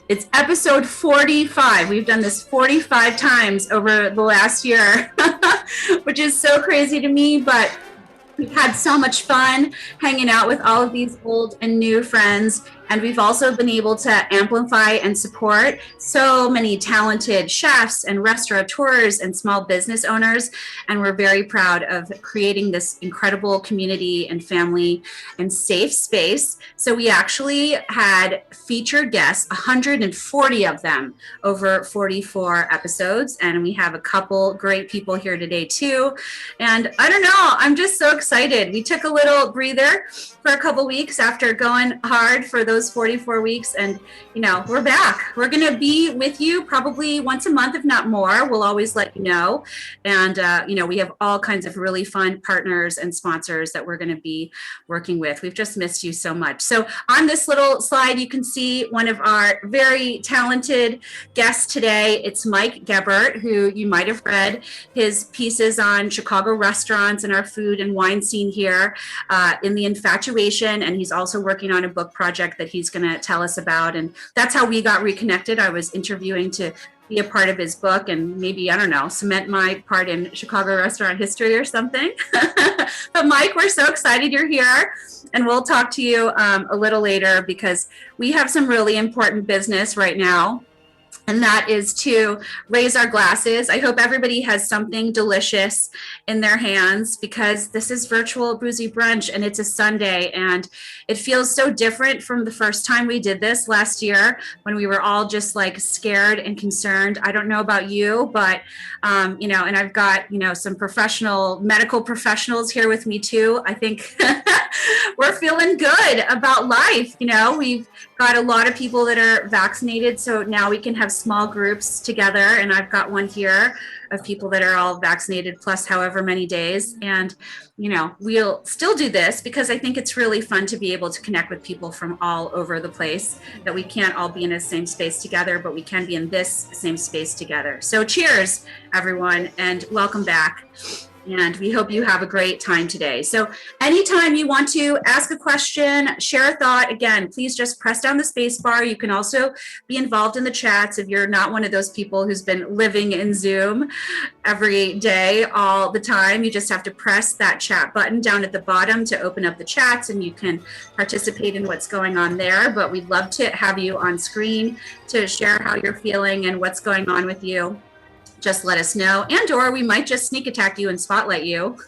It's episode 45. We've done this 45 times over the last year, which is so crazy to me, but we've had so much fun hanging out with all of these old and new friends. And we've also been able to amplify and support so many talented chefs and restaurateurs and small business owners. And we're very proud of creating this incredible community and family and safe space. So we actually had featured guests, 140 of them over 44 episodes. And we have a couple great people here today too. And I don't know, I'm just so excited. We took a little breather for a couple weeks after going hard for those 44 weeks, and we're back. We're going to be with you probably once a month, if not more. We'll always let you know. And we have all kinds of really fun partners and sponsors that we're going to be working with. We've just missed you so much. So on this little slide, you can see one of our very talented guests today. It's Mike Gebert, who you might have read his pieces on Chicago restaurants and our food and wine scene here in The Infatuation. And he's also working on a book project that he's going to tell us about. And that's how we got reconnected. I was interviewing to be a part of his book and maybe, I don't know, cement my part in Chicago restaurant history or something. But Mike, we're so excited you're here. And we'll talk to you a little later because we have some really important business right now. And that is to raise our glasses. I hope everybody has something delicious in their hands because this is virtual boozy brunch and it's a Sunday and it feels so different from the first time we did this last year when we were all just like scared and concerned. I don't know about you, but and I've got, some medical professionals here with me too. I think we're feeling good about life. We've got a lot of people that are vaccinated, so now we can have small groups together, and I've got one here of people that are all vaccinated plus however many days. And we'll still do this because I think it's really fun to be able to connect with people from all over the place, that we can't all be in the same space together, but we can be in this same space together. So cheers, everyone, and welcome back. And we hope you have a great time today. So anytime you want to ask a question, share a thought, again, please just press down the space bar. You can also be involved in the chats if you're not one of those people who's been living in Zoom every day, all the time. You just have to press that chat button down at the bottom to open up the chats, and you can participate in what's going on there. But we'd love to have you on screen to share how you're feeling and what's going on with you. Just let us know, or we might just sneak attack you and spotlight you.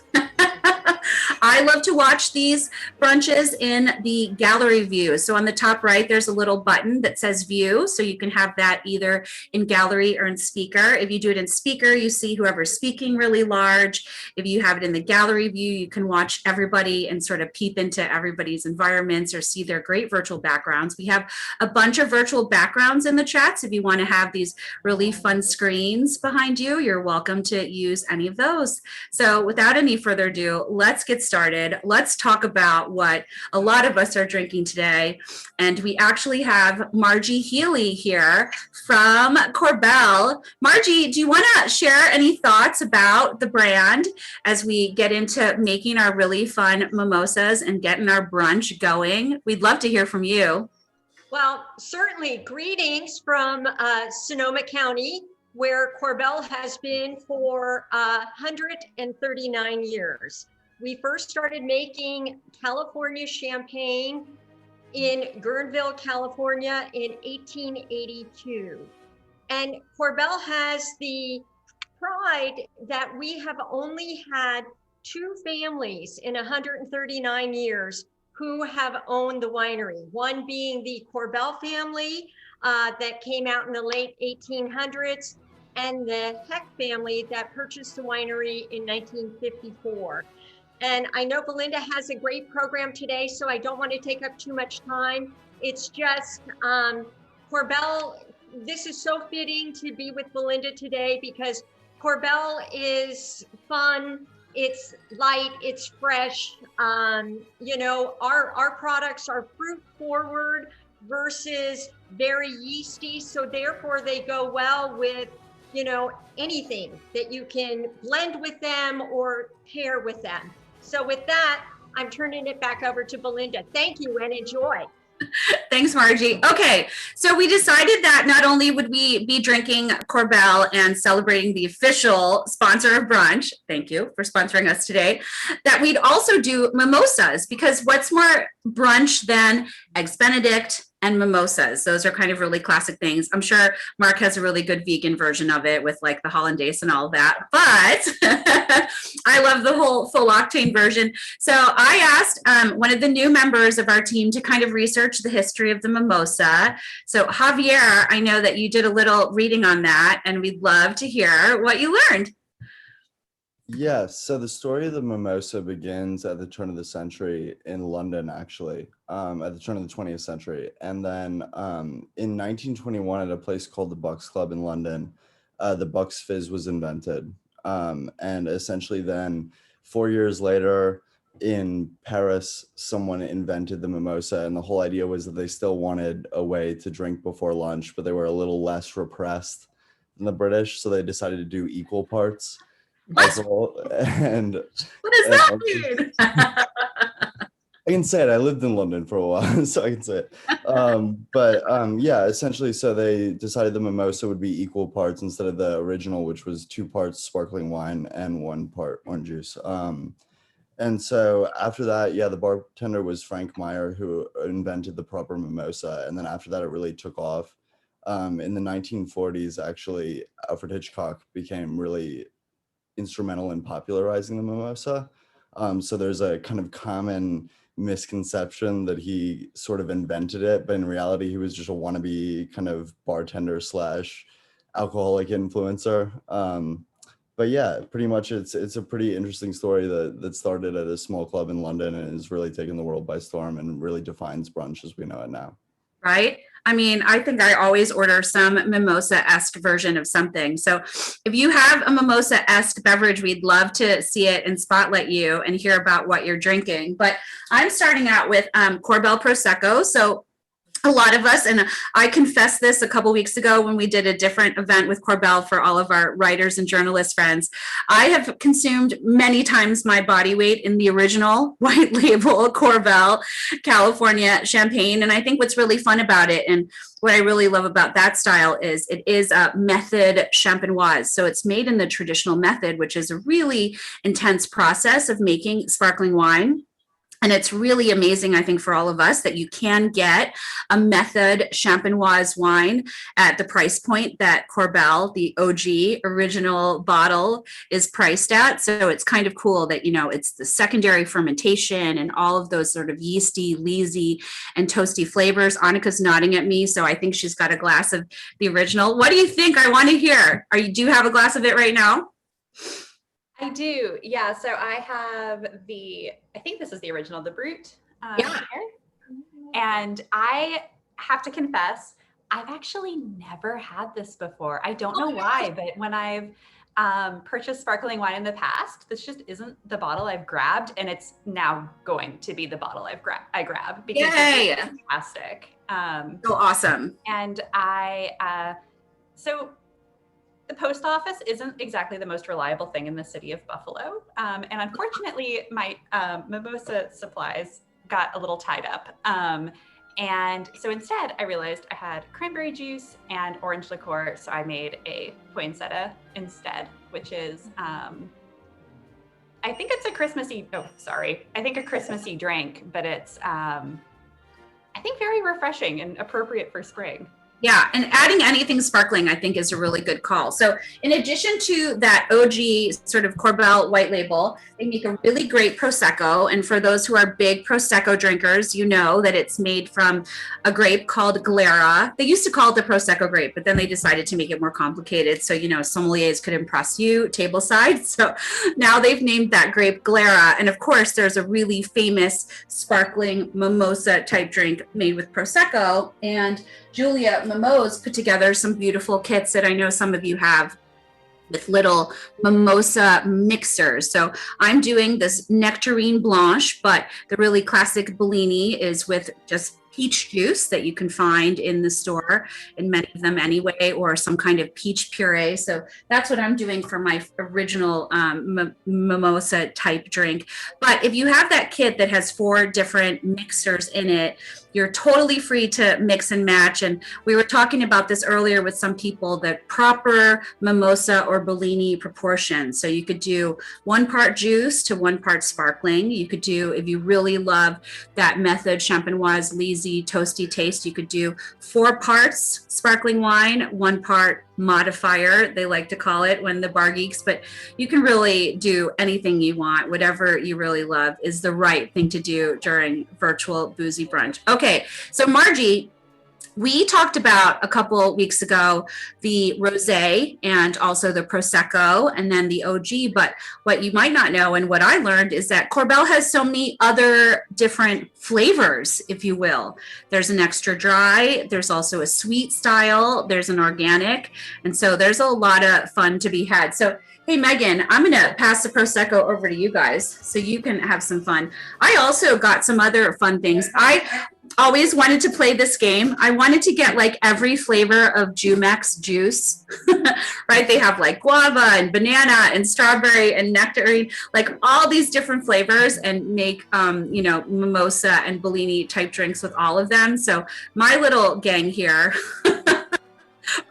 I love to watch these brunches in the gallery view. So on the top right, there's a little button that says view. So you can have that either in gallery or in speaker. If you do it in speaker, you see whoever's speaking really large. If you have it in the gallery view, you can watch everybody and sort of peep into everybody's environments or see their great virtual backgrounds. We have a bunch of virtual backgrounds in the chats. If you want to have these really fun screens behind you, you're welcome to use any of those. So without any further ado, let's get started. Let's talk about what a lot of us are drinking today. And we actually have Margie Healy here from Corbel. Margie, do you want to share any thoughts about the brand as we get into making our really fun mimosas and getting our brunch going? We'd love to hear from you. Well, certainly. Greetings from Sonoma County, where Corbel has been for 139 years. We first started making California champagne in Guerneville, California in 1882. And Corbel has the pride that we have only had two families in 139 years who have owned the winery. One being the Corbel family that came out in the late 1800s, and the Heck family that purchased the winery in 1954. And I know Belinda has a great program today, so I don't want to take up too much time. It's just Corbel, this is so fitting to be with Belinda today because Corbel is fun, it's light, it's fresh. Our products are fruit forward versus very yeasty, so therefore they go well with anything that you can blend with them or pair with them. So with that, I'm turning it back over to Belinda. Thank you and enjoy. Thanks, Margie. Okay, so we decided that not only would we be drinking Corbel and celebrating the official sponsor of brunch, thank you for sponsoring us today, that we'd also do mimosas, because what's more brunch than Eggs Benedict and mimosas? Those are kind of really classic things. I'm sure Mark has a really good vegan version of it with like the hollandaise and all that, but I love the whole full octane version. So I asked one of the new members of our team to kind of research the history of the mimosa. So Javier, I know that you did a little reading on that, and we'd love to hear what you learned. Yes, so the story of the mimosa begins at the turn of the century in London, actually, at the turn of the 20th century. And then in 1921, at a place called the Bucks Club in London, the Bucks Fizz was invented. And essentially then 4 years later in Paris, someone invented the mimosa. And the whole idea was that they still wanted a way to drink before lunch, but they were a little less repressed than the British. So they decided to do equal parts. Alcohol. And what does that mean? I can say it. I lived in London for a while, so I can say it. Yeah, essentially, so they decided the mimosa would be equal parts instead of the original, which was 2 parts sparkling wine and 1 part orange juice. And so after that, yeah, the bartender was Frank Meyer, who invented the proper mimosa. And then after that, it really took off. In the 1940s, actually, Alfred Hitchcock became really instrumental in popularizing the mimosa. So there's a kind of common misconception that he sort of invented it, but in reality, he was just a wannabe kind of bartender slash alcoholic influencer. But yeah, pretty much it's a pretty interesting story that started at a small club in London and has really taken the world by storm and really defines brunch as we know it now. Right? I mean, I think I always order some mimosa-esque version of something. So if you have a mimosa-esque beverage, we'd love to see it and spotlight you and hear about what you're drinking. But I'm starting out with Corbel Prosecco. So a lot of us, and I confessed this a couple weeks ago when we did a different event with Corbel for all of our writers and journalist friends, I have consumed many times my body weight in the original white label Corbel California champagne. And I think what's really fun about it, and what I really love about that style, is it is a method champenoise. So it's made in the traditional method, which is a really intense process of making sparkling wine. And it's really amazing, I think, for all of us that you can get a method champenoise wine at the price point that Corbel, the OG original bottle, is priced at. So it's kind of cool that, you know, it's the secondary fermentation and all of those sort of yeasty, leesy, and toasty flavors. Annika's nodding at me, so I think she's got a glass of the original. What do you think? I want to hear. Do you have a glass of it right now? I do, yeah. So I have I think this is the original, the Brut. Yeah. Here. And I have to confess, I've actually never had this before. I don't know why, but when I've purchased sparkling wine in the past, this just isn't the bottle I've grabbed, and it's now going to be the bottle I grab because it's fantastic. So awesome. And so the post office isn't exactly the most reliable thing in the city of Buffalo. And unfortunately, my mimosa supplies got a little tied up. And so instead, I realized I had cranberry juice and orange liqueur. So I made a poinsettia instead, which is, I think it's a Christmassy, I think a Christmassy drink, but it's, I think very refreshing and appropriate for spring. Yeah, and adding anything sparkling, I think, is a really good call. So in addition to that OG sort of Corbel white label, they make a really great Prosecco. And for those who are big Prosecco drinkers, you know that it's made from a grape called Glera. They used to call it the Prosecco grape, but then they decided to make it more complicated. So, you know, sommeliers could impress you tableside. So now they've named that grape Glera. And of course, there's a really famous sparkling mimosa type drink made with Prosecco. And Julia Mimose put together some beautiful kits that I know some of you have with little mimosa mixers. So I'm doing this Nectarine Blanche, but the really classic Bellini is with just peach juice that you can find in the store, in many of them anyway, or some kind of peach puree. So that's what I'm doing for my original mimosa type drink. But if you have that kit that has 4 different mixers in it, you're totally free to mix and match. And we were talking about this earlier with some people, the proper mimosa or Bellini proportion. So you could do 1 part juice to 1 part sparkling. You could do, if you really love that method, champenoise, lazy, toasty taste, you could do 4 parts sparkling wine, 1 part modifier, they like to call it when the bar geeks, but you can really do anything you want. Whatever you really love is the right thing to do during virtual boozy brunch. Okay, so Margie, we talked about a couple weeks ago the rosé and also the prosecco and then the OG, but what you might not know and what I learned is that Corbel has so many other different flavors, if you will. There's an extra dry, there's also a sweet style, there's an organic, and so there's a lot of fun to be had. So hey, Megan, I'm going to pass the Prosecco over to you guys so you can have some fun. I also got some other fun things. I always wanted to play this game. I wanted to get like every flavor of Jumex juice, right? They have like guava and banana and strawberry and nectarine, like all these different flavors, and make, mimosa and Bellini type drinks with all of them. So my little gang here,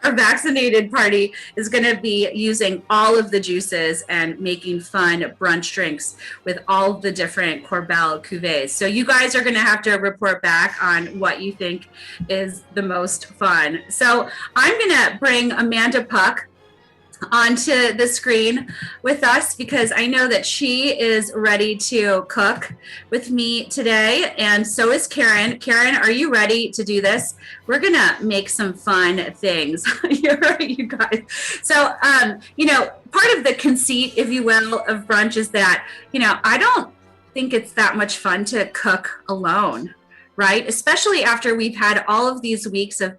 our vaccinated party, is going to be using all of the juices and making fun brunch drinks with all the different Corbel cuvées. So you guys are going to have to report back on what you think is the most fun. So I'm going to bring Amanda Puck onto the screen with us because I know that she is ready to cook with me today, and so is Karen. Karen, are you ready to do this? We're gonna make some fun things. You're right, you guys. So part of the conceit, if you will, of brunch is that I don't think it's that much fun to cook alone, right? Especially after we've had all of these weeks of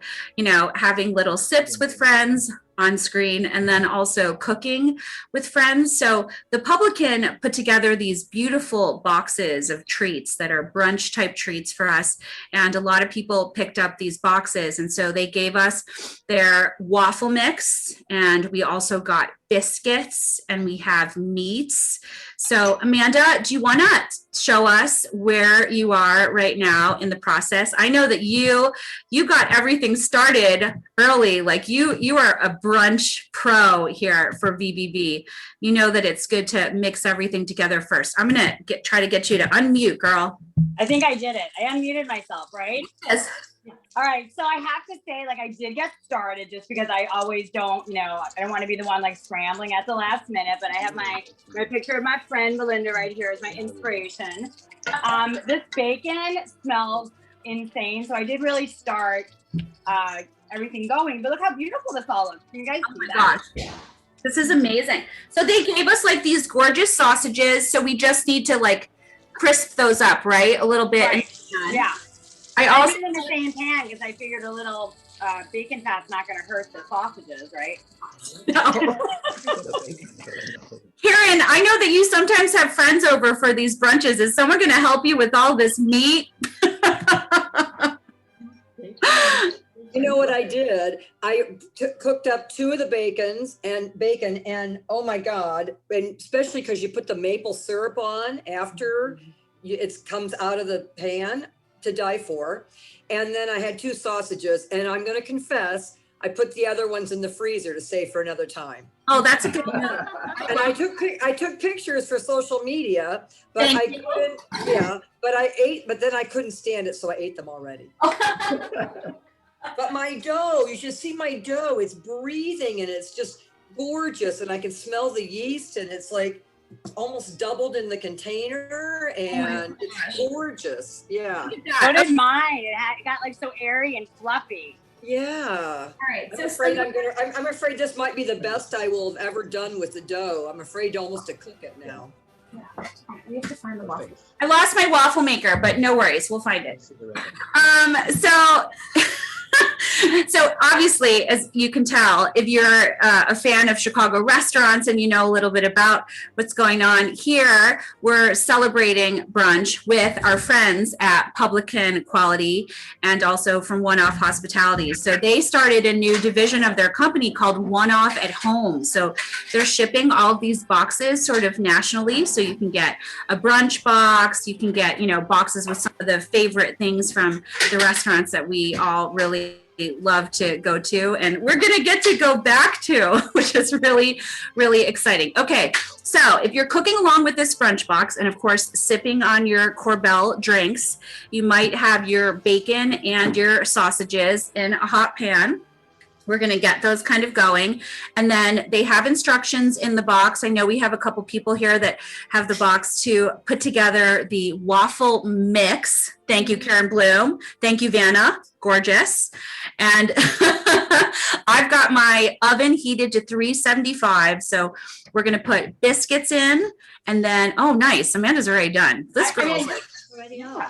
having little sips with friends on screen and then also cooking with friends. So the Publican put together these beautiful boxes of treats that are brunch type treats for us. And a lot of people picked up these boxes. And so they gave us their waffle mix, and we also got biscuits, and we have meats. So Amanda, do you want to show us where you are right now in the process? I know that you got everything started early. Like you are a brunch pro here for VBB. You know that it's good to mix everything together first. I'm gonna try to get you to unmute, girl. I think I did it. I unmuted myself, right? Yes. All right. So I have to say, I did get started just because I always don't, I don't want to be the one scrambling at the last minute, but I have my picture of my friend Belinda right here as my inspiration. This bacon smells insane. So I did really start everything going, but look how beautiful this all looks. Can you guys see that? Gosh. This is amazing. So they gave us these gorgeous sausages. So we just need to crisp those up, right? A little bit. Right. Yeah. I also also in the same pan because I figured a little bacon fat's not going to hurt the sausages, right? No. Karen, I know that you sometimes have friends over for these brunches. Is someone going to help you with all this meat? You know what I did? I cooked up 2 of the bacon, and oh my God, and especially because you put the maple syrup on after it comes out of the pan, to die for. And then I had 2 sausages, and I'm going to confess, I put the other ones in the freezer to save for another time. Oh, that's a good one. And I took pictures for social media, but I couldn't, but then I couldn't stand it, so I ate them already. But my dough, you should see my dough. It's breathing and it's just gorgeous. And I can smell the yeast, and it's almost doubled in the container, and it's gorgeous. Yeah. So did mine. It got so airy and fluffy. Yeah. All right. I'm afraid this might be the best I will have ever done with the dough. I'm afraid almost to cook it now. Yeah. We have to find the waffle. I lost my waffle maker, but no worries, we'll find it. So So obviously, as you can tell, if you're a fan of Chicago restaurants and you know a little bit about what's going on here, we're celebrating brunch with our friends at Publican Quality and also from One Off Hospitality. So they started a new division of their company called One Off at Home. So they're shipping all of these boxes sort of nationally. So you can get a brunch box, you can get, you know, boxes with some of the favorite things from the restaurants that we all really love to go to, and we're going to get to go back to, which is really, really exciting. Okay, so if you're cooking along with this brunch box and of course sipping on your Corbel drinks, you might have your bacon and your sausages in a hot pan. We're going to get those kind of going. And then they have instructions in the box. I know we have a couple people here that have the box to put together the waffle mix. Thank you, Karen Bloom. Thank you, Vanna. Gorgeous. And I've got my oven heated to 375. So we're going to put biscuits in and then, oh, nice. Amanda's already done. This girl's like, Already know.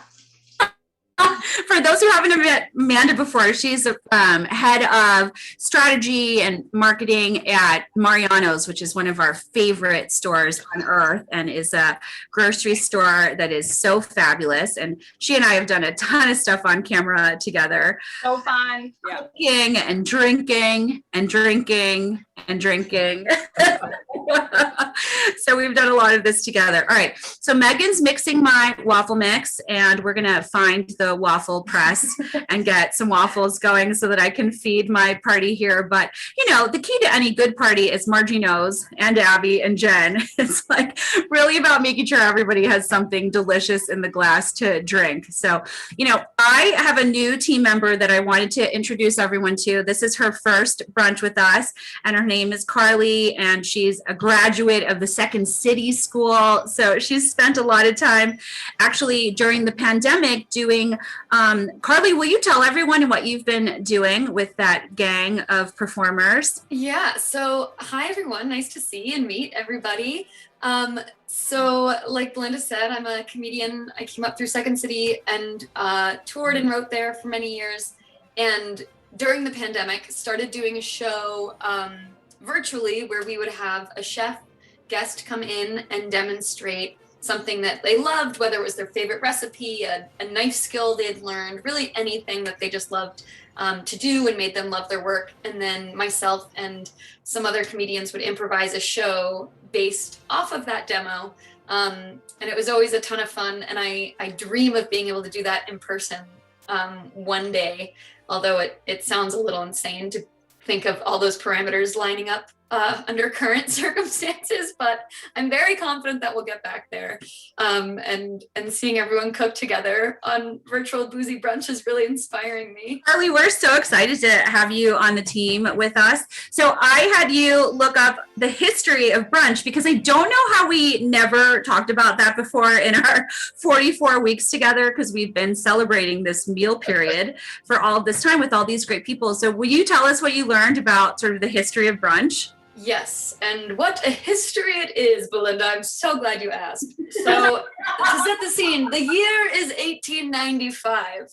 for those who haven't met Amanda before, she's head of strategy and marketing at Mariano's, which is one of our favorite stores on earth and is a grocery store that is so fabulous. And she and I have done a ton of stuff on camera together. So fun. Yeah. Cooking and drinking and drinking and drinking. So we've done a lot of this together. All right. So Megan's mixing my waffle mix and we're going to find the waffle press and get some waffles going so that I can feed my party here. But, you know, the key to any good party, as Margie knows, and Abby and Jen, it's like really about making sure everybody has something delicious in the glass to drink. So, you know, I have a new team member that I wanted to introduce everyone to. This is her first brunch with us, and her name is Carly, and she's a graduate of the Second City School. So she's spent a lot of time actually during the pandemic doing, Carly, will you tell everyone what you've been doing with that gang of performers? Yeah, so hi everyone, nice to see and meet everybody. So like Belinda said, I'm a comedian. I came up through Second City and toured and wrote there for many years. And during the pandemic, started doing a show virtually where we would have a chef guest come in and demonstrate something that they loved, whether it was their favorite recipe, a knife skill they'd learned, really anything that they just loved to do and made them love their work. And then myself and some other comedians would improvise a show based off of that demo. And it was always a ton of fun. And I dream of being able to do that in person one day, although it sounds a little insane to think of all those parameters lining up under current circumstances, but I'm very confident that we'll get back there. And seeing everyone cook together on virtual boozy brunch is really inspiring me. Carly, we're so excited to have you on the team with us. So I had you look up the history of brunch because I don't know how we never talked about that before in our 44 weeks together, because we've been celebrating this meal period for all this time with all these great people. So will you tell us what you learned about sort of the history of brunch? Yes, and what a history it is, Belinda. I'm so glad you asked. So to set the scene, the year is 1895.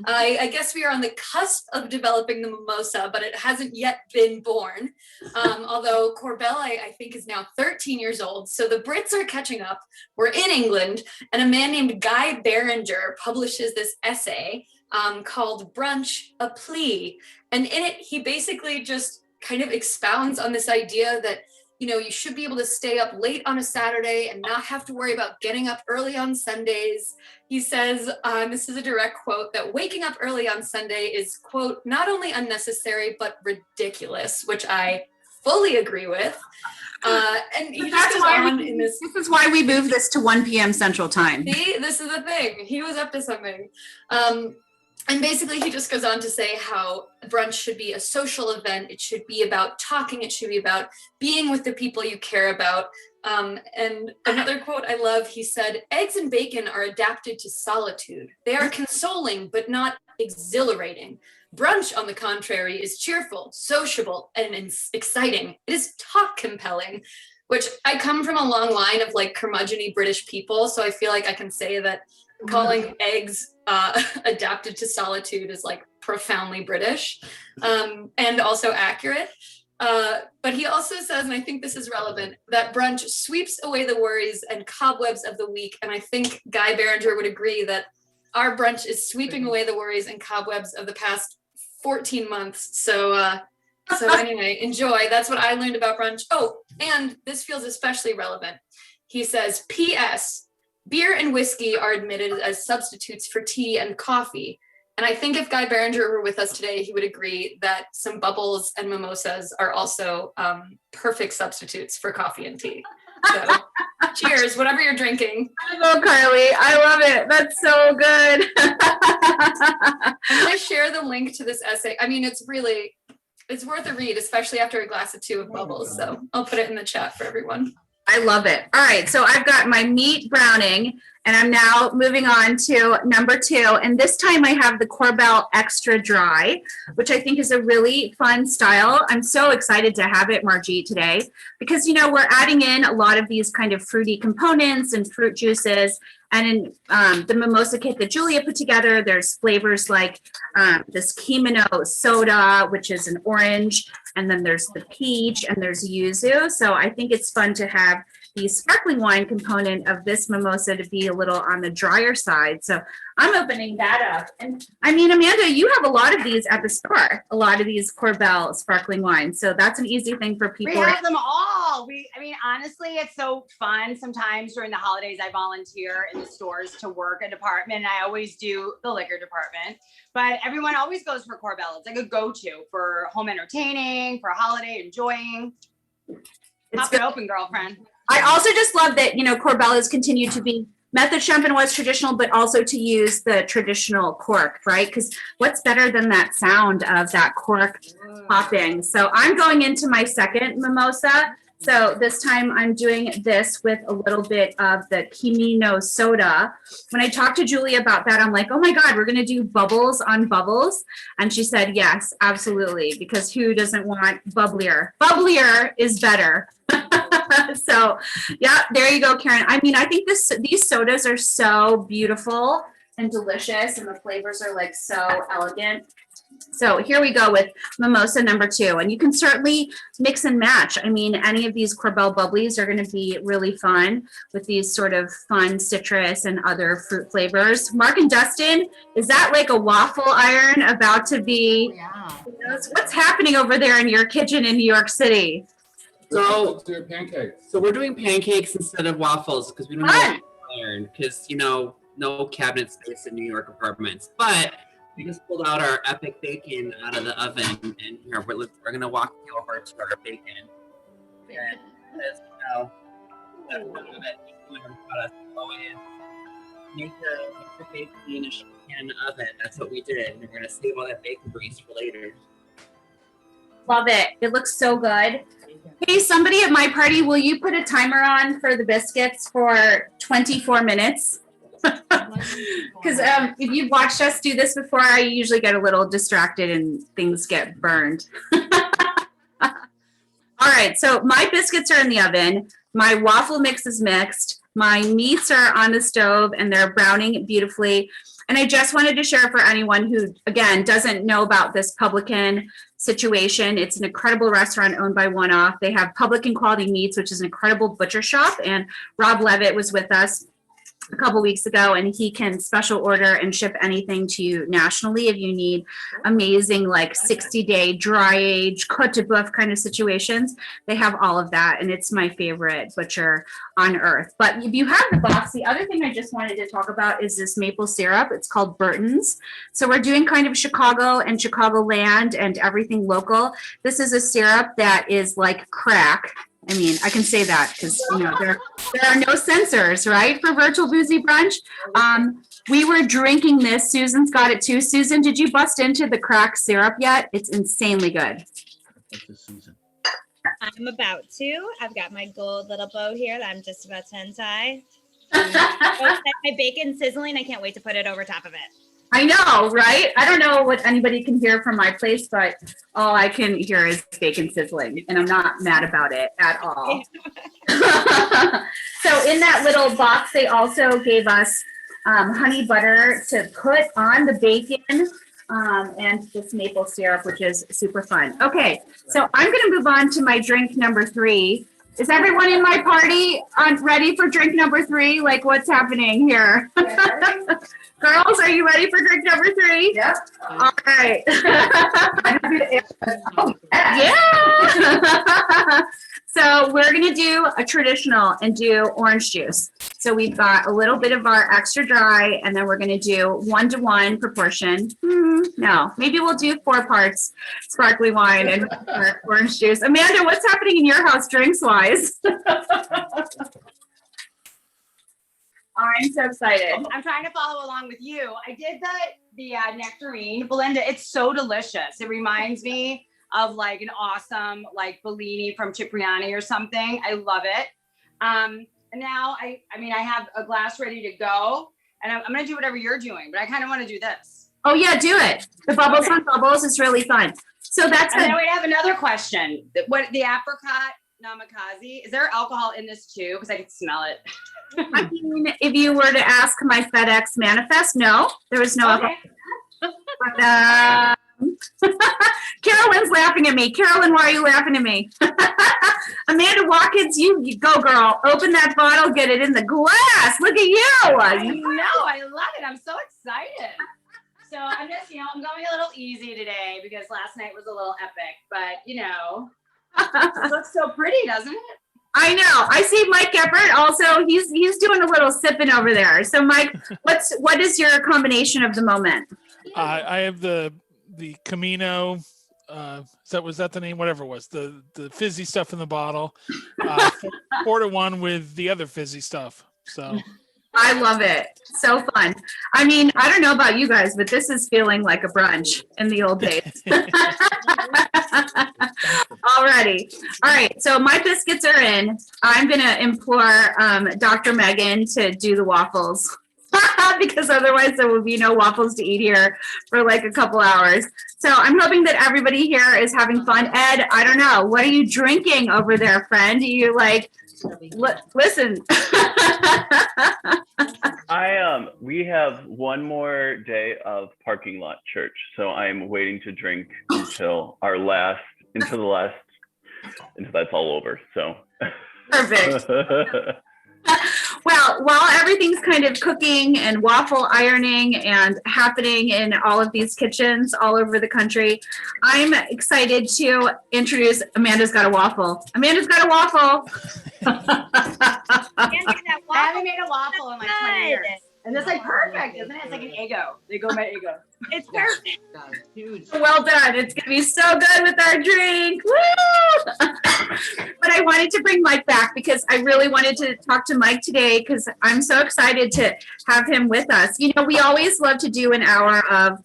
I guess we are on the cusp of developing the mimosa, but it hasn't yet been born. Although Corbel, I think, is now 13 years old. So the Brits are catching up. We're in England, and a man named Guy Barringer publishes this essay called Brunch, a Plea. And in it, he basically just kind of expounds on this idea that, you know, you should be able to stay up late on a Saturday and not have to worry about getting up early on Sundays. He says, this is a direct quote, that waking up early on Sunday is, quote, not only unnecessary, but ridiculous, which I fully agree with. And he just goes on in this. This is why we moved this to 1 p.m. Central Time. See, this is the thing. He was up to something. And basically, he just goes on to say how brunch should be a social event. It should be about talking. It should be about being with the people you care about. And another quote I love, he said, eggs and bacon are adapted to solitude. They are consoling, but not exhilarating. Brunch, on the contrary, is cheerful, sociable, and exciting. It is talk compelling, which I come from a long line of like curmudgeon-y British people. So I feel like I can say that calling eggs adapted to solitude is like profoundly British, and also accurate. But he also says, and I think this is relevant, that brunch sweeps away the worries and cobwebs of the week. And I think Guy Berenger would agree that our brunch is sweeping away the worries and cobwebs of the past 14 months. So anyway, enjoy. That's what I learned about brunch. Oh, and this feels especially relevant. He says, P.S. beer and whiskey are admitted as substitutes for tea and coffee. And I think if Guy Berenger were with us today, he would agree that some bubbles and mimosas are also perfect substitutes for coffee and tea. So cheers, whatever you're drinking. Hello, Carly. I love it. That's so good. I'm going to share the link to this essay. I mean, it's worth a read, especially after a glass or two of bubbles. So I'll put it in the chat for everyone. I love it. All right, so I've got my meat browning, and I'm now moving on to number 2. And this time I have the Corbel Extra Dry, which I think is a really fun style. I'm so excited to have it, Margie, today, because, you know, we're adding in a lot of these kind of fruity components and fruit juices. And in the mimosa kit that Julia put together, there's flavors like this Kimino soda, which is an orange, and then there's the peach, and there's yuzu. So I think it's fun to have the sparkling wine component of this mimosa to be a little on the drier side. So I'm opening that up. And I mean, Amanda, you have a lot of these at the store, a lot of these Corbel sparkling wines. So that's an easy thing for people. We have them all. I mean, honestly, it's so fun. Sometimes during the holidays, I volunteer in the stores to work a department. And I always do the liquor department, but everyone always goes for Corbel. It's like a go-to for home entertaining, for a holiday, enjoying. Pop it open, girlfriend. I also just love that, you know, Corbel has continued to be method champenoise traditional, but also to use the traditional cork, right? Because what's better than that sound of that cork popping? So I'm going into my second mimosa. So this time I'm doing this with a little bit of the Kimino soda. When I talked to Julie about that, I'm like, oh my God, we're going to do bubbles on bubbles. And she said, yes, absolutely. Because who doesn't want bubblier? Bubblier is better. So yeah, there you go, Karen. I mean, I think these sodas are so beautiful and delicious, and the flavors are like so elegant. So here we go with Mimosa Number Two, and you can certainly mix and match. I mean, any of these Corbel bubblies are going to be really fun with these sort of fun citrus and other fruit flavors. Mark and Dustin, is that like a waffle iron about to be? Yeah. What's happening over there in your kitchen in New York City? So we're doing pancakes instead of waffles because we don't have iron because, you know, no cabinet space in New York apartments. But we just pulled out our epic bacon out of the oven, and here we're gonna walk you over to our bacon. And as you know, that's one of it. You learn how to blow it in. Make the bacon in a can oven. That's what we did, and we're gonna save all that bacon grease for later. Love it. It looks so good. Hey, somebody at my party, will you put a timer on for the biscuits for 24 minutes? Because if you've watched us do this before, I usually get a little distracted and things get burned. All right, so my biscuits are in the oven. My waffle mix is mixed. My meats are on the stove and they're browning beautifully. And I just wanted to share for anyone who, again, doesn't know about this Publican situation. It's an incredible restaurant owned by One Off. They have Publican Quality Meats, which is an incredible butcher shop. And Rob Levitt was with us a couple weeks ago, and he can special order and ship anything to you nationally if you need amazing, like 60-day dry age, cote de boeuf kind of situations. They have all of that, and it's my favorite butcher on earth. But if you have the box, the other thing I just wanted to talk about is this maple syrup. It's called Burton's. So we're doing kind of Chicago and Chicagoland and everything local. This is a syrup that is like crack. I mean, I can say that because, you know, there are no censors, right, for Virtual Boozy Brunch. We were drinking this. Susan's got it too. Susan, did you bust into the crack syrup yet? It's insanely good. I'm about to. I've got my gold little bow here that I'm just about to untie. My bacon sizzling. I can't wait to put it over top of it. I know, right? I don't know what anybody can hear from my place, but all I can hear is bacon sizzling, and I'm not mad about it at all. So in that little box, they also gave us honey butter to put on the bacon, and this maple syrup, which is super fun. Okay, so I'm gonna move on to my drink number 3. Is everyone in my party ready for drink number 3? Like, what's happening here? Girls, are you ready for drink number 3? Yep. All right. Yeah. So we're gonna do a traditional and do orange juice. So we've got a little bit of our extra dry, and then we're gonna do 1-to-1 proportion. No, maybe we'll do 4 parts sparkly wine and 1 part orange juice. Amanda, what's happening in your house drinks wise? I'm so excited. I'm trying to follow along with you. I did the nectarine. Belinda, it's so delicious. It reminds me of like an awesome like Bellini from Cipriani or something. I love it. And now I have a glass ready to go, and I'm gonna do whatever you're doing, but I kind of want to do this. Oh yeah, do it. The bubbles on bubbles is really fun. So that's And then we have another question. What the apricot namakaze, is there alcohol in this too? Because I can smell it. I mean, if you were to ask my FedEx manifest, no, there was no alcohol. But, Carolyn's laughing at me. Carolyn, why are you laughing at me? Amanda Watkins, you go, girl. Open that bottle, get it in the glass. Look at you. I know, I love it. I'm so excited. So I'm just, I'm going a little easy today because last night was a little epic, but it looks so pretty, doesn't it? I know. I see Mike Eppert also. He's doing a little sipping over there. So Mike, what is your combination of the moment? I have the Camino. Was that the name? Whatever it was, the fizzy stuff in the bottle. 4-to-1 with the other fizzy stuff. So I love it. So fun. I mean, I don't know about you guys, but this is feeling like a brunch in the old days. Alrighty. All right. So my biscuits are in. I'm going to implore Dr. Megan to do the waffles because otherwise there will be no waffles to eat here for like a couple hours. So I'm hoping that everybody here is having fun. Ed, I don't know. What are you drinking over there, friend? You like, listen. We have one more day of parking lot church, so I'm waiting to drink until that's all over. So perfect. Well, while everything's kind of cooking and waffle ironing and happening in all of these kitchens all over the country, I'm excited to introduce Amanda's Got a Waffle. Amanda's Got a Waffle. I haven't made a waffle in like 20 years. And it's like perfect, isn't it? It's like an Eggo. They go by Eggo. It's perfect. Well done. It's going to be so good with our drink. Woo! But I wanted to bring Mike back because I really wanted to talk to Mike today because I'm so excited to have him with us. You know, we always love to do an hour of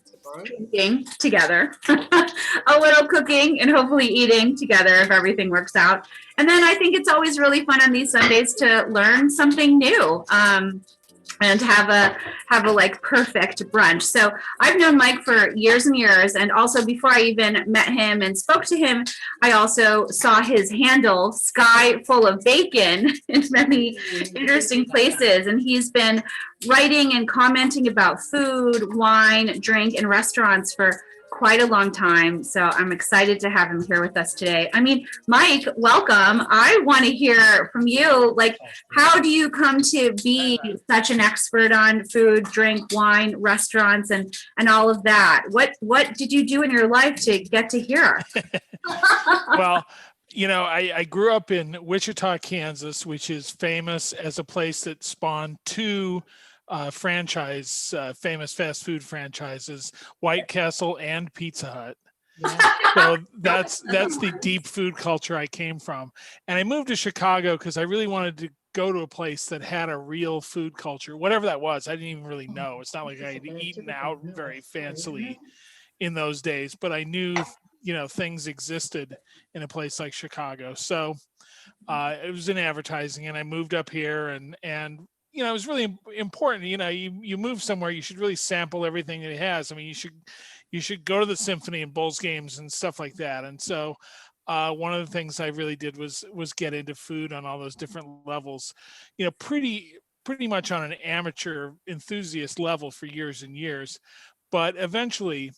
cooking together, a little cooking and hopefully eating together if everything works out. And then I think it's always really fun on these Sundays to learn something new. And have a like perfect brunch. So I've known Mike for years and years, and also before I even met him and spoke to him, I also saw his handle Sky Full of Bacon in many interesting places, and he's been writing and commenting about food, wine, drink, and restaurants for quite a long time. So I'm excited to have him here with us today. I mean, Mike, welcome. I want to hear from you. Like, how do you come to be such an expert on food, drink, wine, restaurants, and all of that? What did you do in your life to get to here? Well, you know, I grew up in Wichita, Kansas, which is famous as a place that spawned 2 famous fast food franchises, White Castle and Pizza Hut. So that's the deep food culture I came from. And I moved to Chicago because I really wanted to go to a place that had a real food culture, whatever that was. I didn't even really know. It's not like I had eaten out very fancily in those days, but I knew, you know, things existed in a place like Chicago. So it was in advertising, and I moved up here, and you know, it was really important. You know, you move somewhere, you should really sample everything that it has. I mean, you should go to the symphony and Bulls games and stuff like that. And so one of the things I really did was get into food on all those different levels. You know, pretty pretty much on an amateur enthusiast level for years and years. But eventually,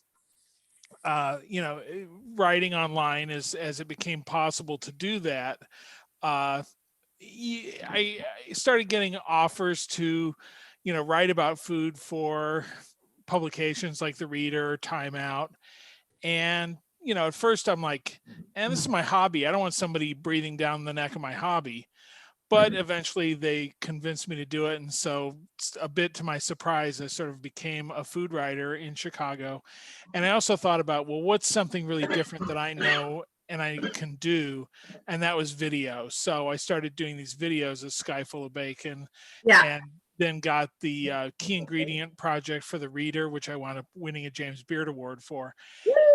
writing online as it became possible to do that, I started getting offers to, write about food for publications like The Reader, Time Out. And, at first I'm like, and this is my hobby. I don't want somebody breathing down the neck of my hobby. But eventually they convinced me to do it. And so a bit to my surprise, I sort of became a food writer in Chicago. And I also thought about, well, what's something really different that I know and I can do? And that was video. So I started doing these videos of Sky Full of Bacon. Yeah. And then got the key ingredient project for The Reader, which I wound up winning a James Beard Award for.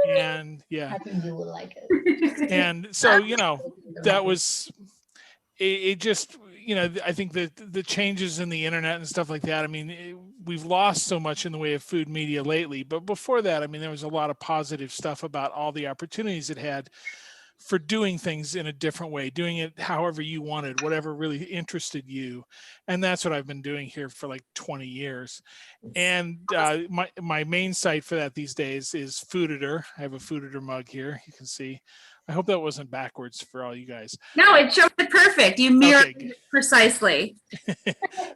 And yeah. I think you will like it. And so, that was... It just, I think that the changes in the internet and stuff like that, I mean, we've lost so much in the way of food media lately. But before that, I mean, there was a lot of positive stuff about all the opportunities it had for doing things in a different way, doing it however you wanted, whatever really interested you. And that's what I've been doing here for like 20 years. And my main site for that these days is Fooditor. I have a Fooditor mug here, you can see. I hope that wasn't backwards for all you guys. No, it showed it perfect. You mirrored it precisely.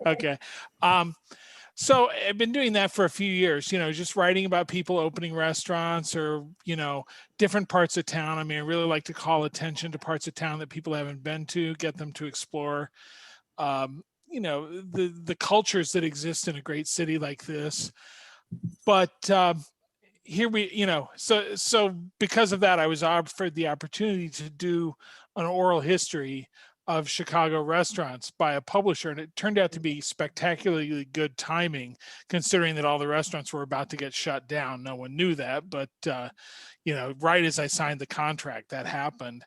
Okay. So I've been doing that for a few years, just writing about people opening restaurants or, different parts of town. I mean, I really like to call attention to parts of town that people haven't been to, get them to explore, the cultures that exist in a great city like this. But here so because of that, I was offered the opportunity to do an oral history of Chicago restaurants by a publisher, and it turned out to be spectacularly good timing, considering that all the restaurants were about to get shut down. No one knew that, but right as I signed the contract, that happened.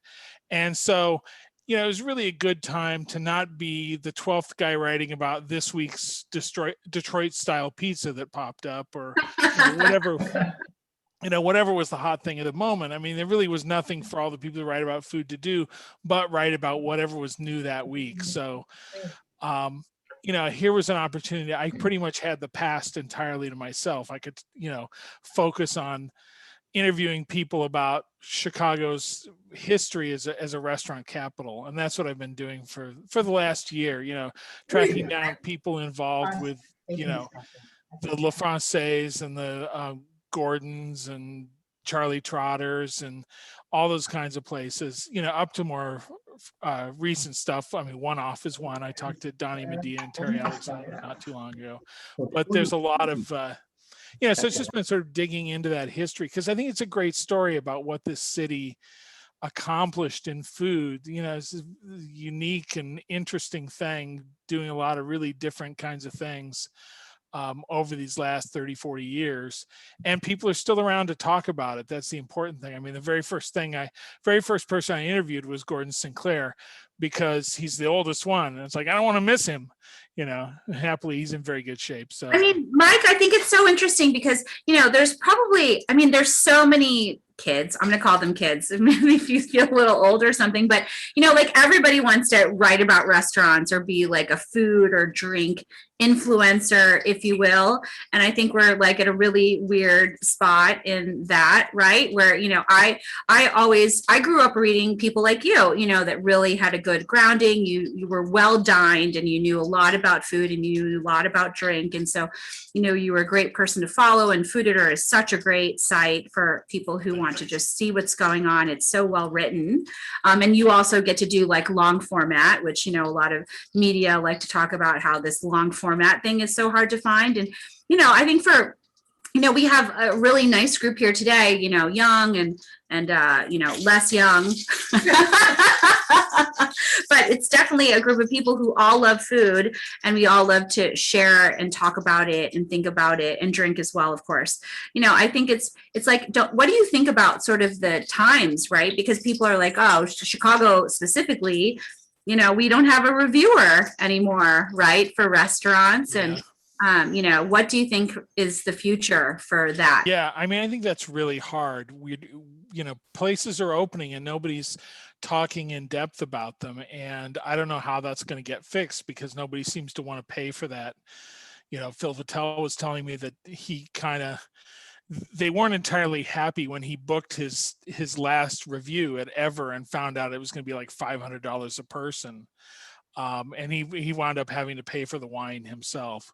And so, it was really a good time to not be the 12th guy writing about this week's Detroit style pizza that popped up, or whatever. Whatever was the hot thing at the moment. I mean, there really was nothing for all the people who write about food to do, but write about whatever was new that week. So, here was an opportunity. I pretty much had the past entirely to myself. I could, focus on interviewing people about Chicago's history as a restaurant capital. And that's what I've been doing for the last year, tracking down people involved with, the La Francaise and the, Gordon's and Charlie Trotter's and all those kinds of places, up to more recent stuff. I mean, One Off is one. I talked to Donnie Medea and Terry Alexander not too long ago, but there's a lot of, so it's just been sort of digging into that history, because I think it's a great story about what this city accomplished in food. It's a unique and interesting thing, doing a lot of really different kinds of things over these last 30, 40 years, and people are still around to talk about it. That's the important thing. I mean, the very first person I interviewed was Gordon Sinclair, because he's the oldest one, and it's like, I don't want to miss him. Happily he's in very good shape. So I mean, Mike, I think it's so interesting because there's so many kids. I'm going to call them kids, maybe if you feel a little old or something, but like everybody wants to write about restaurants or be like a food or drink influencer, if you will. And I think we're like at a really weird spot in that, right? Where, I grew up reading people like you, that really had a good grounding. You were well dined and you knew a lot about food and you knew a lot about drink. And so, you were a great person to follow, and Fooditor is such a great site for people who want to just see what's going on. It's so well written. And you also get to do like long format, which, a lot of media like to talk about how this long format thing is so hard to find. And, I think for, we have a really nice group here today, young and less young, but it's definitely a group of people who all love food, and we all love to share and talk about it and think about it and drink as well, of course. I think it's like, what do you think about sort of the times, right? Because people are like, oh, Chicago specifically, we don't have a reviewer anymore, right, for restaurants. Yeah. And what do you think is the future for that? Yeah, I mean, I think that's really hard. places are opening and nobody's talking in depth about them. And I don't know how that's going to get fixed because nobody seems to want to pay for that. Phil Vitale was telling me that they weren't entirely happy when he booked his last review at Ever and found out it was going to be like $500 a person. And he wound up having to pay for the wine himself.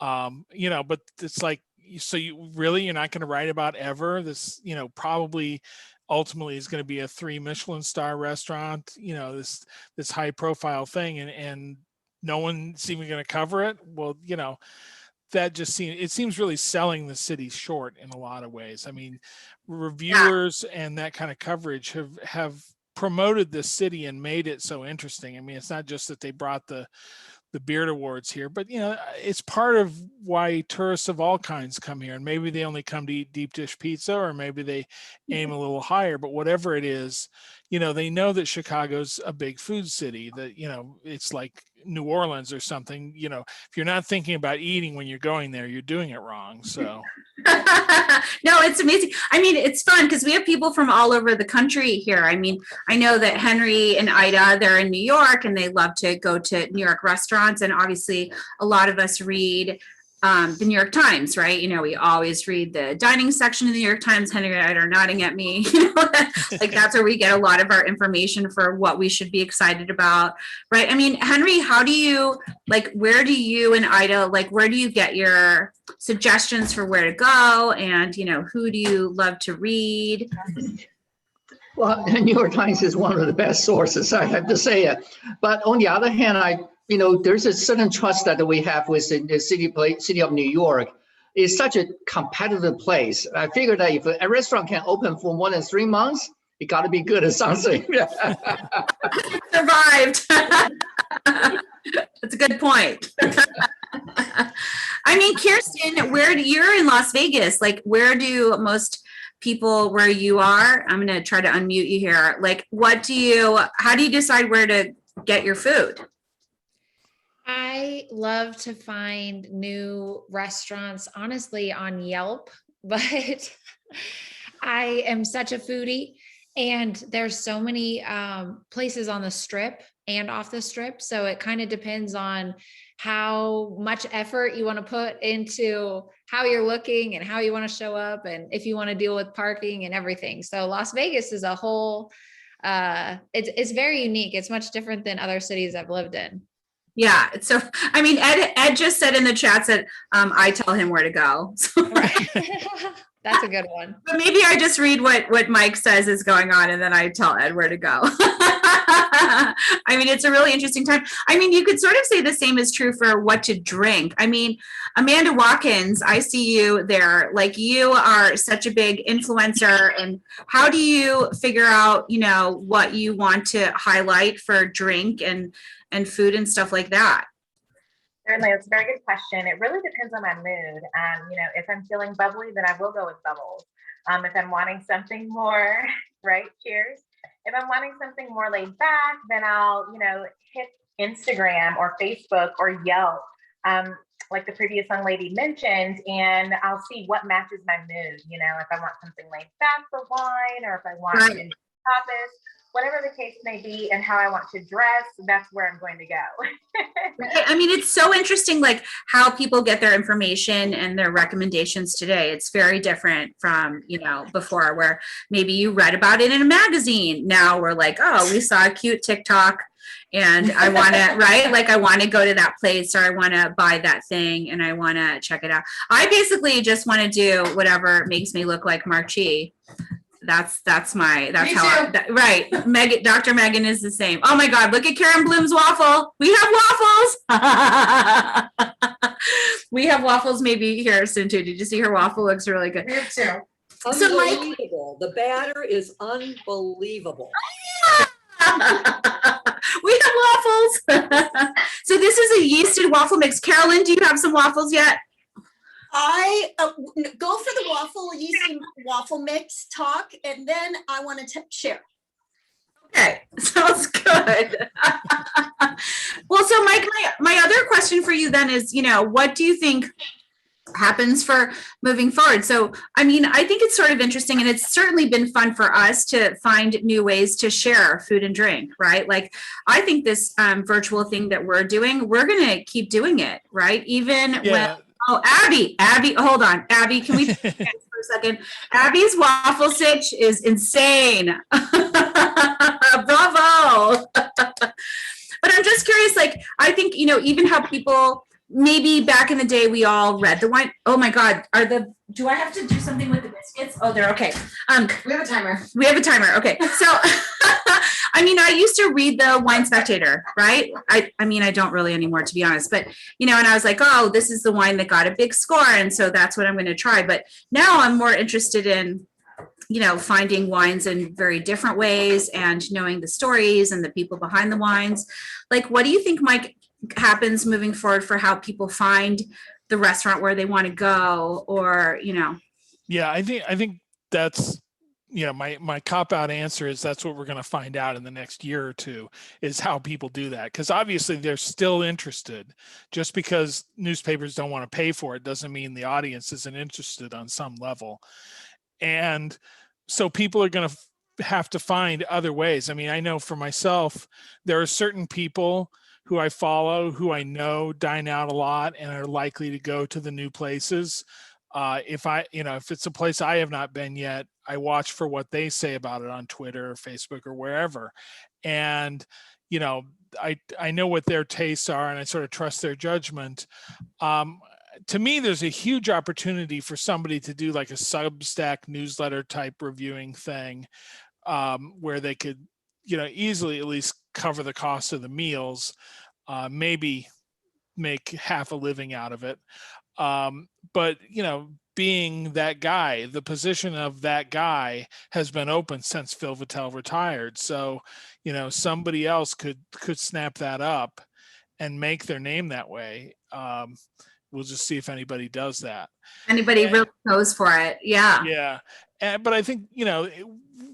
But it's like, so you're not going to write about Ever? This, probably ultimately is going to be a 3 Michelin star restaurant, this high profile thing, and no one's even going to cover it. Well, that just seems really selling the city short in a lot of ways. I mean, reviewers and that kind of coverage have promoted this city and made it so interesting. I mean, it's not just that they brought the Beard Awards here, but it's part of why tourists of all kinds come here. And maybe they only come to eat deep dish pizza, or maybe they aim a little higher, but whatever it is, they know that Chicago's a big food city, that, it's like New Orleans or something. If you're not thinking about eating when you're going there, you're doing it wrong. So no, it's amazing. I mean, it's fun because we have people from all over the country here. I mean, I know that Henry and Ida, they're in New York and they love to go to New York restaurants. And obviously a lot of us read the New York Times, right? We always read the dining section of the New York Times. Henry and I are nodding at me. Like that's where we get a lot of our information for what we should be excited about, right? I mean, Henry, where do you and Ida, where do you get your suggestions for where to go? And, who do you love to read? Well, the New York Times is one of the best sources, I have to say it. But on the other hand, there's a certain trust that we have with the city of New York. It's such a competitive place. I figured that if a restaurant can open for more than 3 months, it got to be good at something. Survived. That's a good point. I mean, Kirsten, you're in Las Vegas? Where do most people where you are? I'm going to try to unmute you here. How do you decide where to get your food? I love to find new restaurants, honestly, on Yelp, but I am such a foodie and there's so many places on the strip and off the strip. So it kind of depends on how much effort you want to put into how you're looking and how you want to show up and if you want to deal with parking and everything. So Las Vegas is a whole, it's very unique. It's much different than other cities I've lived in. Yeah. So, I mean, Ed just said in the chat that I tell him where to go. So. Right. That's a good one. But maybe I just read what Mike says is going on and then I tell Ed where to go. I mean, it's a really interesting time. I mean, you could sort of say the same is true for what to drink. I mean, Amanda Watkins, I see you there. You are such a big influencer. And how do you figure out, what you want to highlight for drink and food and stuff like that? Certainly, it's a very good question. It really depends on my mood. If I'm feeling bubbly, then I will go with bubbles. If I'm wanting something more, right, cheers. If I'm wanting something more laid back, then I'll, hit Instagram or Facebook or Yelp, like the previous young lady mentioned, and I'll see what matches my mood. If I want something laid back for wine, or if I want tapas, whatever the case may be, and how I want to dress, that's where I'm going to go. I mean, it's so interesting, how people get their information and their recommendations today. It's very different from, before, where maybe you read about it in a magazine. Now we're like, oh, we saw a cute TikTok and I want to, right? I want to go to that place, or I want to buy that thing and I want to check it out. I basically just want to do whatever makes me look like Marchi. That's how right. Dr. Megan is the same. Oh my God, look at Karen Bloom's waffle. We have waffles. We have waffles maybe here soon too. Did you see her waffle? Looks really good. Me too. So Unbelievable. The batter is unbelievable. We have waffles. So this is a yeasted waffle mix. Carolyn, do you have some waffles yet? I go for the yeast waffle mix talk, and then I want to share. Okay, sounds good. Well, so Mike, my other question for you then is, what do you think happens for moving forward. So, I mean, I think it's sort of interesting, and it's certainly been fun for us to find new ways to share food and drink, right? Like, I think this virtual thing that we're doing, we're going to keep doing it, right? Even when, oh, Abby, hold on. Abby, can we for a second? Abby's waffle sitch is insane. Bravo. But I'm just curious, like, I think, you know, even how people, maybe back in the day, we all read the wine. Oh my God, do I have to do something with the biscuits? Oh, they're okay. We have a timer. We have a timer. Okay. So, I mean, I used to read the Wine Spectator, right? I mean, I don't really anymore, to be honest, but, you know, and I was like, oh, this is the wine that got a big score. And so that's what I'm going to try. But now I'm more interested in, you know, finding wines in very different ways and knowing the stories and the people behind the wines. Like, what do you think, Mike, happens moving forward for how people find the restaurant where they want to go, or, you know? Yeah, I think that's, you know, my cop-out answer is that's what we're going to find out in the next year or two, is how people do that. Because obviously they're still interested. Just because newspapers don't want to pay for it doesn't mean the audience isn't interested on some level. And so people are going to have to find other ways. I mean, I know for myself, there are certain people who I follow, who I know dine out a lot and are likely to go to the new places. If it's a place I have not been yet, I watch for what they say about it on Twitter or Facebook or wherever. And, you know, I know what their tastes are, and I sort of trust their judgment. To me, there's a huge opportunity for somebody to do like a Substack newsletter type reviewing thing, where they could, you know, easily at least cover the cost of the meals, maybe make half a living out of it. But, you know, being that guy, the position of that guy has been open since Phil Vitale retired. So, you know, somebody else could snap that up and make their name that way. We'll just see if anybody does that. Anybody really goes for it. Yeah. Yeah. But I think, you know,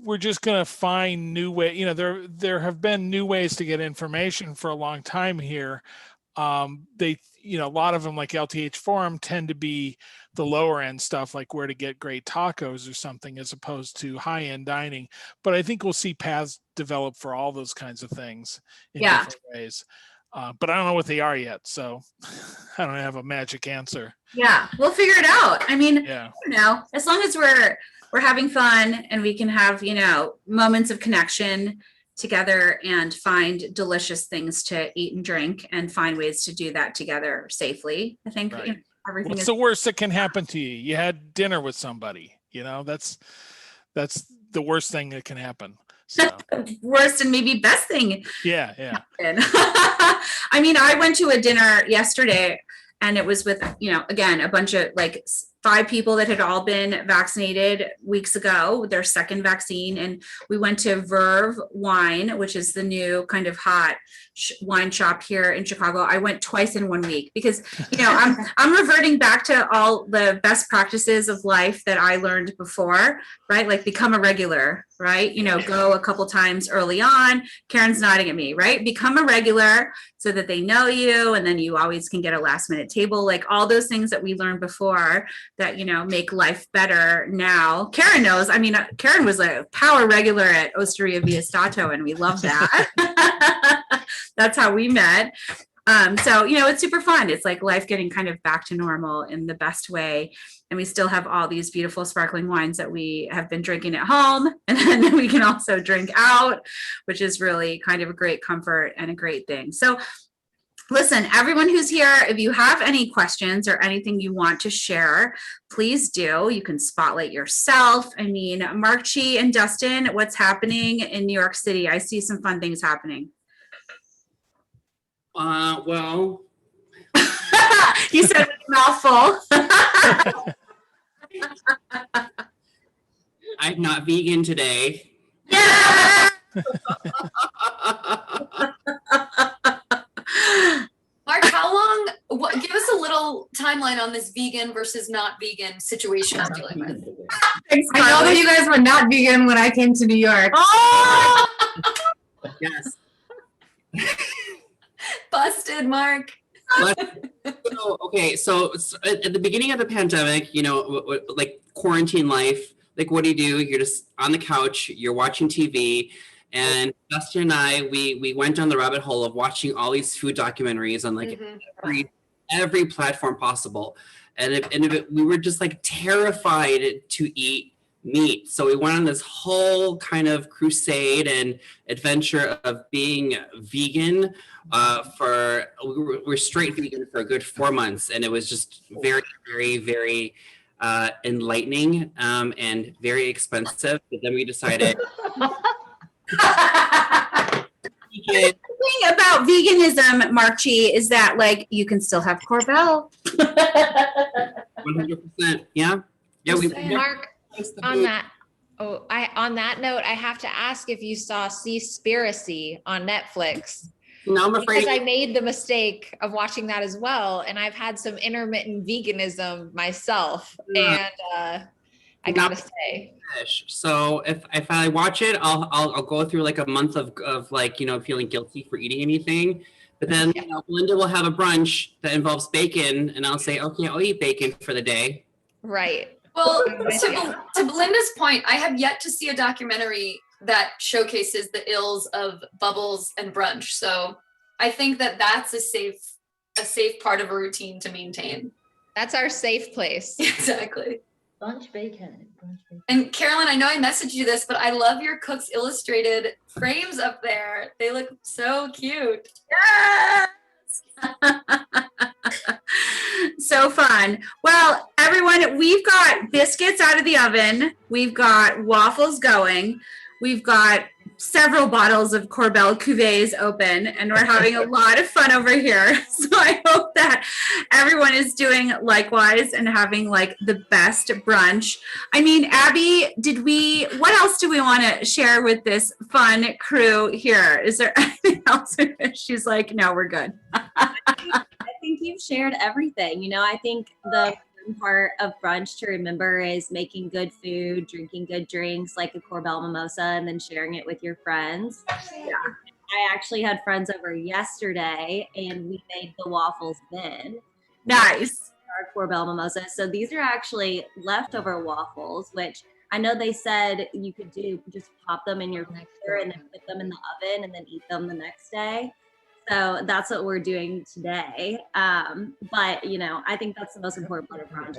we're just going to find new way. You know, there have been new ways to get information for a long time here. They, you know, a lot of them, like LTH Forum, tend to be the lower end stuff, like where to get great tacos or something, as opposed to high end dining. But I think we'll see paths develop for all those kinds of things in different ways. But I don't know what they are yet, so I don't have a magic answer. Yeah, we'll figure it out. I mean, I don't know, as long as we're having fun and we can have, you know, moments of connection together and find delicious things to eat and drink and find ways to do that together safely. I think you know, everything What's is the worst that can happen to you? You had dinner with somebody, you know, that's the worst thing that can happen. So. Worst and maybe best thing. Yeah. I mean, I went to a dinner yesterday and it was with, you know, again, a bunch of like 5 people that had all been vaccinated weeks ago with their second vaccine. And we went to Verve Wine, which is the new kind of hot wine shop here in Chicago. I went twice in 1 week because, you know, I'm reverting back to all the best practices of life that I learned before, right? Like become a regular, right? You know, go a couple times early on. Karen's nodding at me, right? Become a regular so that they know you, and then you always can get a last minute table, like all those things that we learned before that, you know, make life better now. Karen knows. I mean, Karen was a power regular at Osteria Via Stato, and we love that. That's how we met. So, you know, it's super fun. It's like life getting kind of back to normal in the best way. And we still have all these beautiful sparkling wines that we have been drinking at home. And then we can also drink out, which is really kind of a great comfort and a great thing. So listen, everyone who's here, if you have any questions or anything you want to share, please do. You can spotlight yourself. I mean, Mark Chi and Dustin, what's happening in New York City? I see some fun things happening. Well. He said with a mouthful. I'm not vegan today. Yeah! Mark, how long, give us a little timeline on this vegan versus not vegan situation you're dealing with. I know that you guys were not vegan when I came to New York. Oh! Yes. Busted, Mark. So Oh, okay, so at the beginning of the pandemic, you know, like quarantine life, like what do? You're just on the couch, you're watching TV, and Dustin and I, we went down the rabbit hole of watching all these food documentaries on like every platform possible, and we were just like terrified to eat meat. So we went on this whole kind of crusade and adventure of being vegan. We're straight vegan for a good 4 months, and it was just very, very, very enlightening and very expensive. But then we decided. The thing about veganism, Marchie, is that like you can still have Corbel. 100%. Yeah. Yeah. Mark, on that note, I have to ask if you saw Seaspiracy on Netflix. No, I'm afraid. Because I made the mistake of watching that as well, and I've had some intermittent veganism myself, and I gotta say. So if I watch it, I'll go through like a month of like, you know, feeling guilty for eating anything. But then you know, Belinda will have a brunch that involves bacon, and I'll say, okay, I'll eat bacon for the day. Right. Well, to Belinda's point, I have yet to see a documentary that showcases the ills of bubbles and brunch. So I think that that's a safe part of a routine to maintain. That's our safe place. Exactly. Brunch bacon. And Carolyn, I know I messaged you this, but I love your Cook's Illustrated frames up there. They look so cute. Yes! So fun. Well, everyone, we've got biscuits out of the oven. We've got waffles going. We've got several bottles of Corbel cuvées open, and we're having a lot of fun over here. So I hope that everyone is doing likewise and having like the best brunch. I mean, Abby, what else do we want to share with this fun crew here? Is there anything else? She's like, no, we're good. I think you've shared everything. You know, I think the part of brunch to remember is making good food, drinking good drinks like a Corbel mimosa, and then sharing it with your friends. Yeah. I actually had friends over yesterday, and we made the waffles then. Nice. Our Corbel mimosa. So these are actually leftover waffles, which I know they said you could do, just pop them in your freezer and then put them in the oven and then eat them the next day. So that's what we're doing today. But, you know, I think that's the most important part of brunch.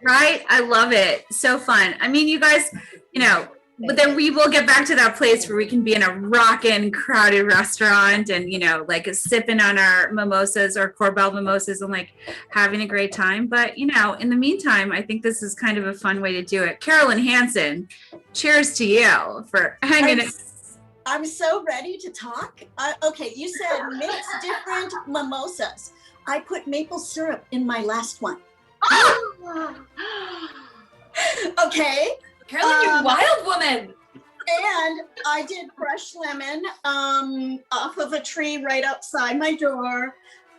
Right? I love it. So fun. I mean, you guys, you know, but then we will get back to that place where we can be in a rockin', crowded restaurant and, you know, like sipping on our mimosas or Corbel mimosas and like having a great time. But, you know, in the meantime, I think this is kind of a fun way to do it. Carolyn Hansen, cheers to you for hanging it. I'm so ready to talk. Okay, you said mix different mimosas. I put maple syrup in my last one. Okay. Carolyn, you wild woman. And I did fresh lemon off of a tree right outside my door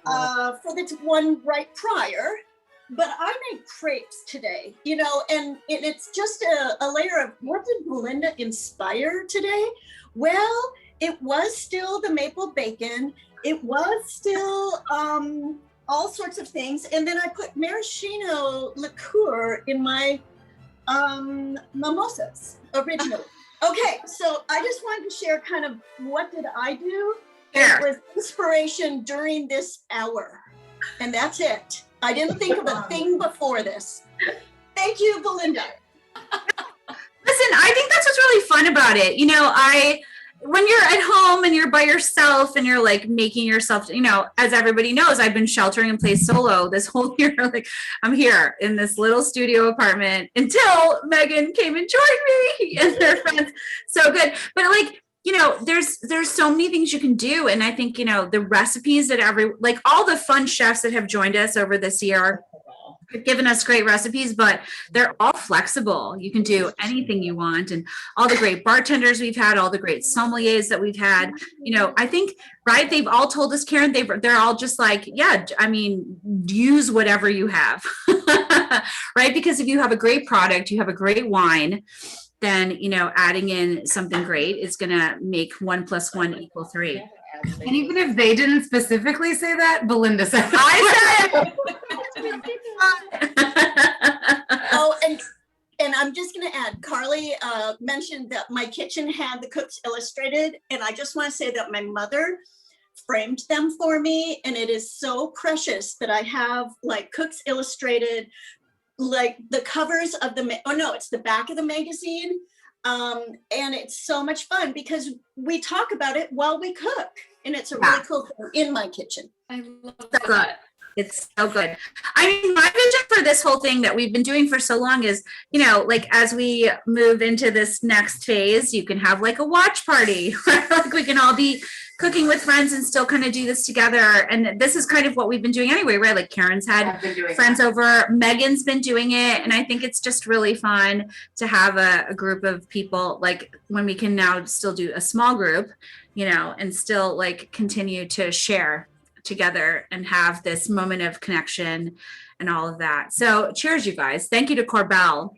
for the one right prior. But I made crepes today, you know, and it's just a layer of what did Belinda inspire today? Well, it was still the maple bacon. It was still all sorts of things. And then I put maraschino liqueur in my mimosas originally. Okay, so I just wanted to share kind of what did I do? It was inspiration during this hour. And that's it. I didn't think of a thing before this. Thank you, Belinda. Listen, I think that's what's really fun about it. You know, when you're at home and you're by yourself and you're like making yourself, you know, as everybody knows, I've been sheltering in place solo this whole year. Like I'm here in this little studio apartment until Megan came and joined me and their friends. So good. But like, you know, there's so many things you can do. And I think, you know, the recipes that like all the fun chefs that have joined us over this year have given us great recipes, but they're all flexible. You can do anything you want. And all the great bartenders we've had, all the great sommeliers that we've had, you know, I think, right. They've all told us, Karen, they're all just like, yeah, I mean, use whatever you have, right? Because if you have a great product, you have a great wine, then, you know, adding in something great is going to make 1 + 1 = 3. And even if they didn't specifically say that, Belinda said I said Oh, and I'm just going to add, Carly mentioned that my kitchen had the Cooks Illustrated, and I just want to say that my mother framed them for me, and it is so precious that I have like Cooks Illustrated, like the covers of it's the back of the magazine, and it's so much fun because we talk about it while we cook, and it's a really cool thing in my kitchen. I love that. It's so good. I mean, my vision for this whole thing that we've been doing for so long is, like as we move into this next phase, you can have like a watch party. Like we can all be cooking with friends and still kind of do this together. And this is kind of what we've been doing anyway, right? Like Karen's had friends over, Megan's been doing it. And I think it's just really fun to have a group of people, like when we can now still do a small group, and still like continue to share together and have this moment of connection and all of that. So cheers, you guys. Thank you to Corbel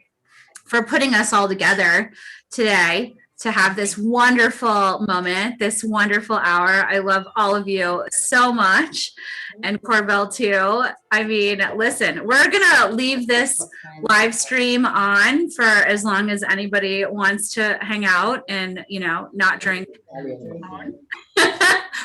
for putting us all together today to have this wonderful moment, this wonderful hour. I love all of you so much, and Corbel too. I mean, listen, we're gonna leave this live stream on for as long as anybody wants to hang out and, not drink.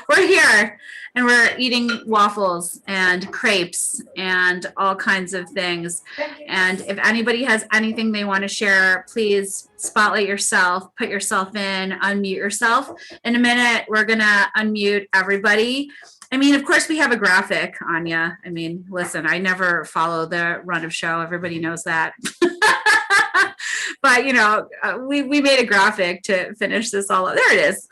We're here and we're eating waffles and crepes and all kinds of things. And if anybody has anything they want to share, please spotlight yourself, put yourself in, unmute yourself. In a minute, we're going to unmute everybody. I mean, of course, we have a graphic, Anya. I mean, listen, I never follow the run of show. Everybody knows that. But, we made a graphic to finish this all up. There it is.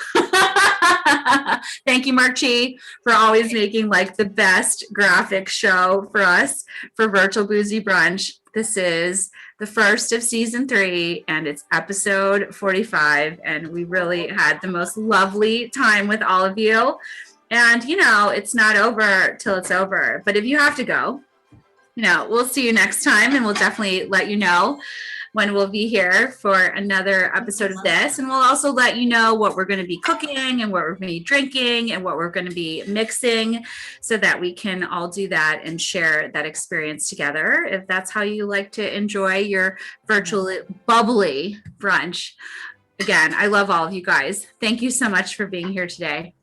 Thank you, Marchi, for always making like the best graphic show for us for Virtual Boozy Brunch. This is the first of season 3 and it's episode 45. And we really had the most lovely time with all of you. And, it's not over till it's over. But if you have to go, we'll see you next time and we'll definitely let you know when we'll be here for another episode of this. And we'll also let you know what we're going to be cooking and what we're going to be drinking and what we're going to be mixing so that we can all do that and share that experience together. If that's how you like to enjoy your virtual bubbly brunch. Again, I love all of you guys. Thank you so much for being here today.